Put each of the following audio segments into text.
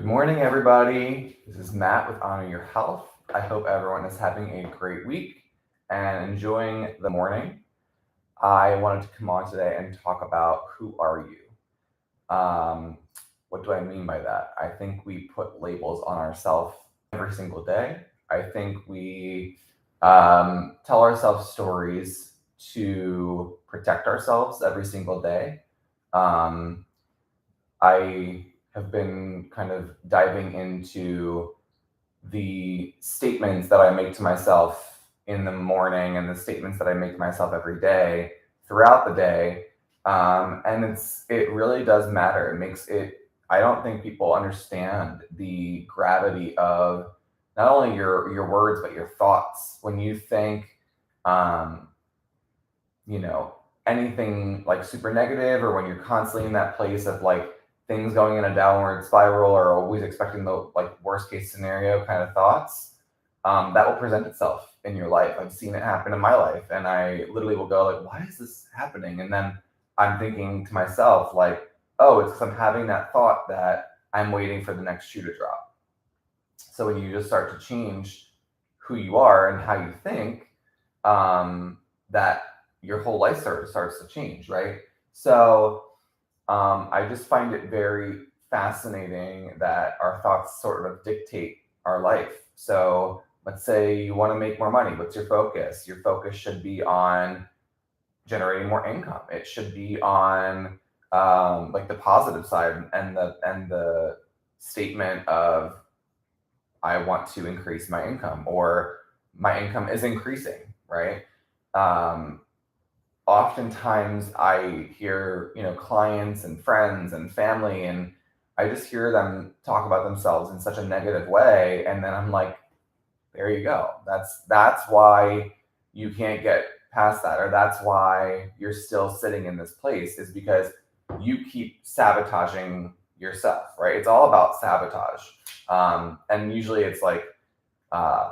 Good morning, everybody. This is Matt with Honor Your Health. I hope everyone is having a great week and enjoying the morning. I wanted to come on today and talk about who are you? What do I mean by that? I think we put labels on ourselves every single day. I think we tell ourselves stories to protect ourselves every single day. Um, I have been kind of diving into the statements that I make to myself in the morning and the statements that I make to myself every day throughout the day. And it really does matter. It makes it, I don't think people understand the gravity of not only your words, but your thoughts. When you think, um, you know, anything like super negative, or when you're constantly in that place of like things going in a downward spiral, or always expecting the like worst case scenario kind of thoughts, that will present itself in your life. I've seen it happen in my life, and I literally will go like, why is this happening? And then I'm thinking to myself like, oh, it's because I'm having that thought that I'm waiting for the next shoe to drop. So when you just start to change who you are and how you think, that your whole life starts to change, right? So I just find it very fascinating that our thoughts sort of dictate our life. So let's say you want to make more money. What's your focus? Your focus should be on generating more income. It should be on like the positive side, and the statement of I want to increase my income, or my income is increasing, right? Um, Oftentimes I hear, clients and friends and family, and I just hear them talk about themselves in such a negative way. And then I'm like, there you go. That's why you can't get past that, or that's why you're still sitting in this place, is because you keep sabotaging yourself, right? It's all about sabotage. And usually it's like, uh,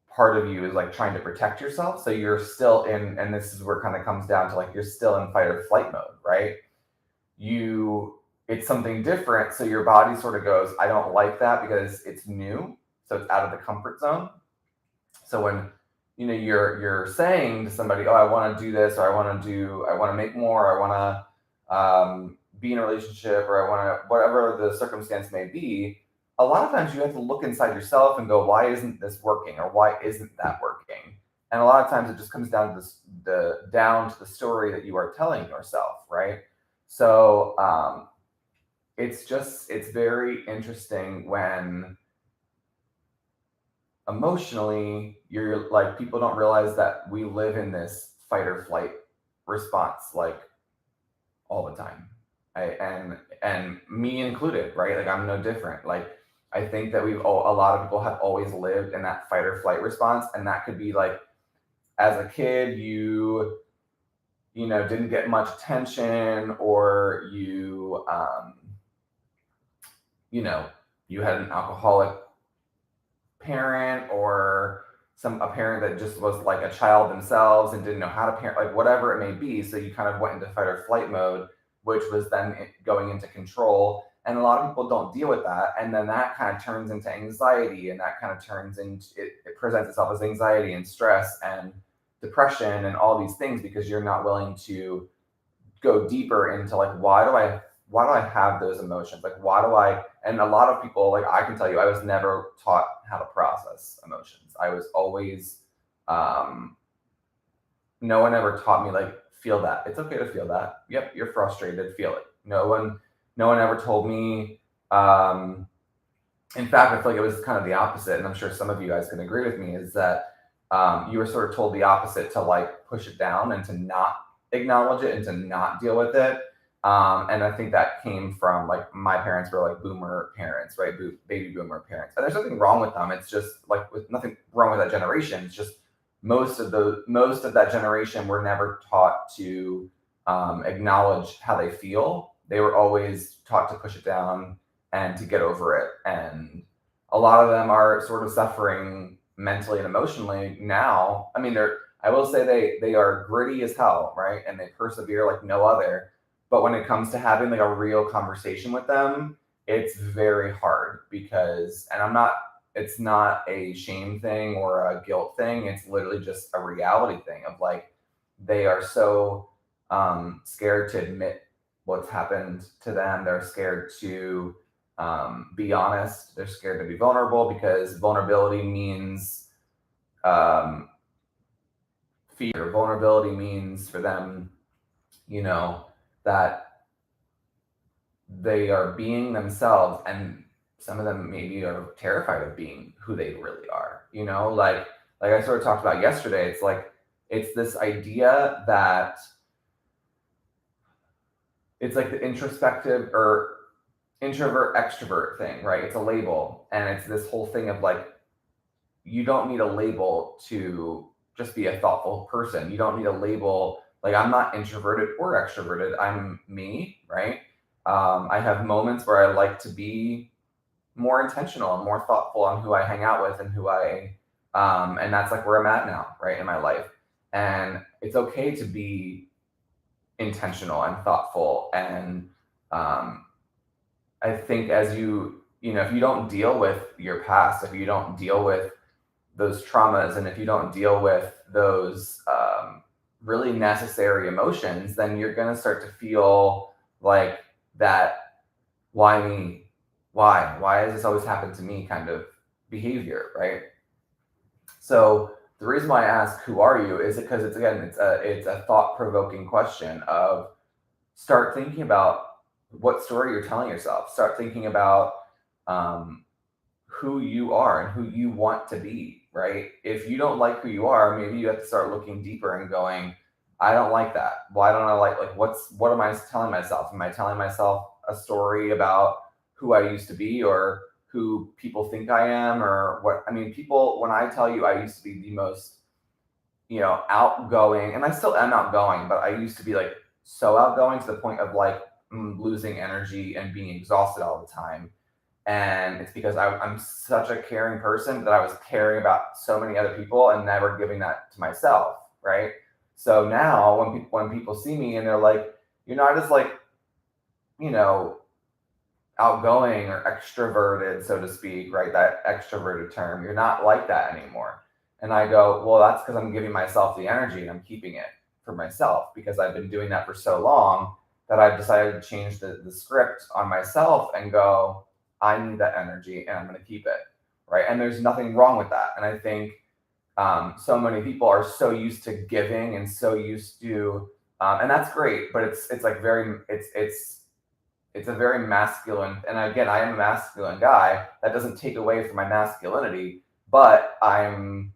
part of you is like trying to protect yourself. So you're still in, and this is where it kind of comes down to like, you're still in fight or flight mode, right? It's something different. So your body sort of goes, I don't like that because it's new. So it's out of the comfort zone. So when, you're saying to somebody, oh, I want to do this, or I want to make more, I want to be in a relationship, or I want to, whatever the circumstance may be, a lot of times you have to look inside yourself and go, why isn't this working, or why isn't that working? And a lot of times it just comes down to the story that you are telling yourself, right? So it's very interesting when emotionally you're like, people don't realize that we live in this fight or flight response like all the time. And me included, right? Like I'm no different. Like I think that a lot of people have always lived in that fight or flight response, and that could be like, as a kid, didn't get much attention, or you know, you had an alcoholic parent, or a parent that just was like a child themselves and didn't know how to parent, like whatever it may be. So you kind of went into fight or flight mode, which was then going into control. And a lot of people don't deal with that. And then that kind of turns into anxiety, and that kind of turns into it presents itself as anxiety and stress and depression and all these things, because you're not willing to go deeper into like, why do I have those emotions? Like, why do I? And a lot of people, like I can tell you, I was never taught how to process emotions. I was always, no one ever taught me like, feel that. It's okay to feel that. Yep, you're frustrated. Feel it. No one ever told me. In fact, I feel like it was kind of the opposite, and I'm sure some of you guys can agree with me. Is that you were sort of told the opposite, to like push it down and to not acknowledge it and to not deal with it. And I think that came from like, my parents were like boomer parents, right? Baby boomer parents. And there's nothing wrong with them. It's just like, with nothing wrong with that generation. It's just most of that generation were never taught to acknowledge how they feel. They were always taught to push it down and to get over it. And a lot of them are sort of suffering mentally and emotionally now. I mean, I will say they are gritty as hell, right? And they persevere like no other. But when it comes to having like a real conversation with them, it's very hard because, it's not a shame thing or a guilt thing. It's literally just a reality thing of like, they are so scared to admit what's happened to them. They're scared to be honest. They're scared to be vulnerable because vulnerability means um, fear. Vulnerability means for them, that they are being themselves, and some of them maybe are terrified of being who they really are. Like I sort of talked about yesterday. It's like it's this idea that it's like the introspective or introvert extrovert thing, right? It's a label, and it's this whole thing of like, you don't need a label to just be a thoughtful person. You don't need a label. Like, I'm not introverted or extroverted. I'm me, right? I have moments where I like to be more intentional and more thoughtful on who I hang out with and and that's like where I'm at now, right, in my life. And it's okay to be intentional and thoughtful. And I think if you don't deal with your past, if you don't deal with those traumas, and if you don't deal with those really necessary emotions, then you're going to start to feel like that, why me? Why has this always happened to me kind of behavior, right? So the reason why I ask, who are you, is because it's a thought-provoking question of, start thinking about what story you're telling yourself. Start thinking about who you are and who you want to be, right? If you don't like who you are, maybe you have to start looking deeper and going, I don't like that. Why don't I like what am I telling myself? Am I telling myself a story about who I used to be, or who people think I am, or what? I mean, people, when I tell you I used to be the most, outgoing, and I still am outgoing, but I used to be like so outgoing to the point of like losing energy and being exhausted all the time. And it's because I'm such a caring person that I was caring about so many other people and never giving that to myself, right? So now when people see me and they're like, you're not just like, outgoing or extroverted, so to speak, right? That extroverted term, you're not like that anymore. And I go, well, that's because I'm giving myself the energy and I'm keeping it for myself, because I've been doing that for so long that I've decided to change the script on myself and go, I need that energy and I'm going to keep it, right? And there's nothing wrong with that. And I think so many people are so used to giving and so used to, and that's great, but it's like it's a very masculine, and again, I am a masculine guy. That doesn't take away from my masculinity, but do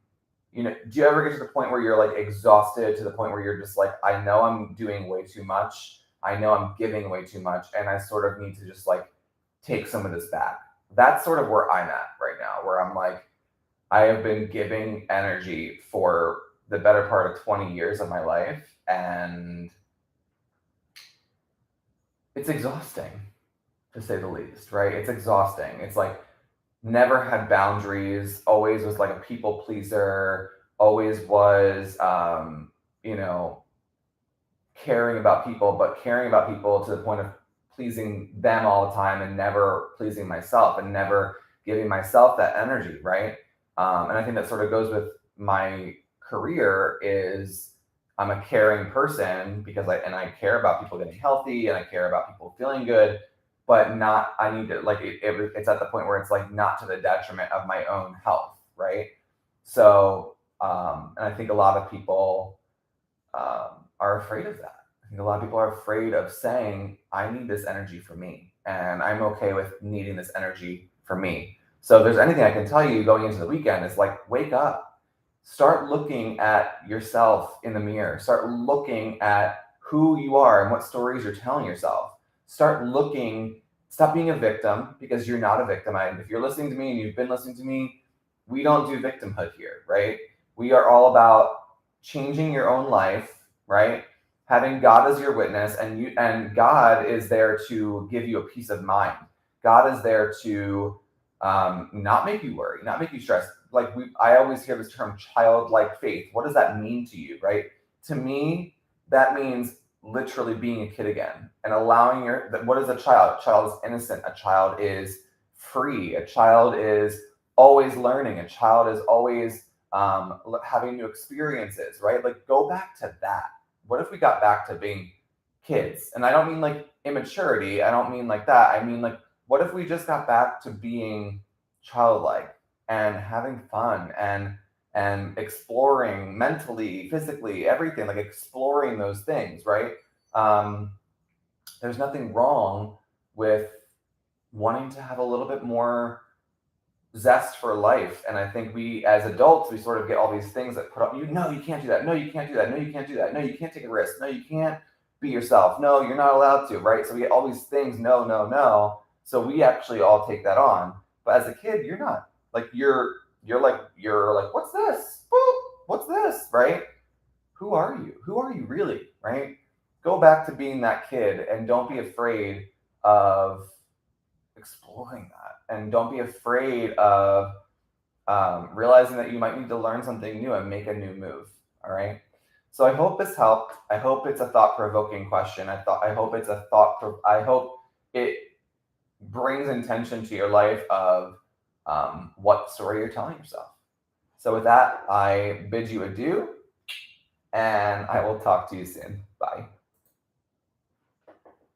you ever get to the point where you're like exhausted to the point where you're just like, I know I'm doing way too much. I know I'm giving way too much, and I sort of need to just like take some of this back. That's sort of where I'm at right now, where I'm like, I have been giving energy for the better part of 20 years of my life, and it's exhausting, to say the least, right? It's exhausting. It's like, never had boundaries, always was like a people pleaser, always was, caring about people, but caring about people to the point of pleasing them all the time and never pleasing myself and never giving myself that energy, right? And I think that sort of goes with my career. Is I'm a caring person because I care about people getting healthy and I care about people feeling good, but not, I need to like, it's at the point where it's like not to the detriment of my own health, right? So, and I think a lot of people are afraid of that. I think a lot of people are afraid of saying, I need this energy for me, and I'm okay with needing this energy for me. So if there's anything I can tell you going into the weekend, is like, wake up, start looking at yourself in the mirror, start looking at who you are and what stories you're telling yourself. Start looking, stop being a victim, because you're not a victim. If you're listening to me and you've been listening to me, we don't do victimhood here, right? We are all about changing your own life, right? Having God as your witness, and God is there to give you a peace of mind. God is there to not make you worry, not make you stress. Like I always hear this term, childlike faith. What does that mean to you, right? To me, that means literally being a kid again and allowing what is a child? A child is innocent. A child is free. A child is always learning. A child is always having new experiences, right? Like, go back to that. What if we got back to being kids? And I don't mean like immaturity. I don't mean like that. I mean, like, what if we just got back to being childlike and having fun and exploring mentally, physically, everything, like exploring those things, right? Um, there's nothing wrong with wanting to have a little bit more zest for life. And I think we, as adults, we sort of get all these things that put up, no, you can't do that. No, you can't do that. No, you can't do that. No, you can't take a risk. No, you can't be yourself. No, you're not allowed to, right? So we get all these things, no, no, no. So we actually all take that on. But as a kid, you're not. Like you're like, what's this? Boop, what's this? Right? Who are you? Who are you really? Right? Go back to being that kid and don't be afraid of exploring that. And don't be afraid of realizing that you might need to learn something new and make a new move. All right. So I hope this helped. I hope it's a thought-provoking question. I hope it's a I hope it brings intention to your life of what story you're telling yourself. So with that, I bid you adieu, and I will talk to you soon. Bye.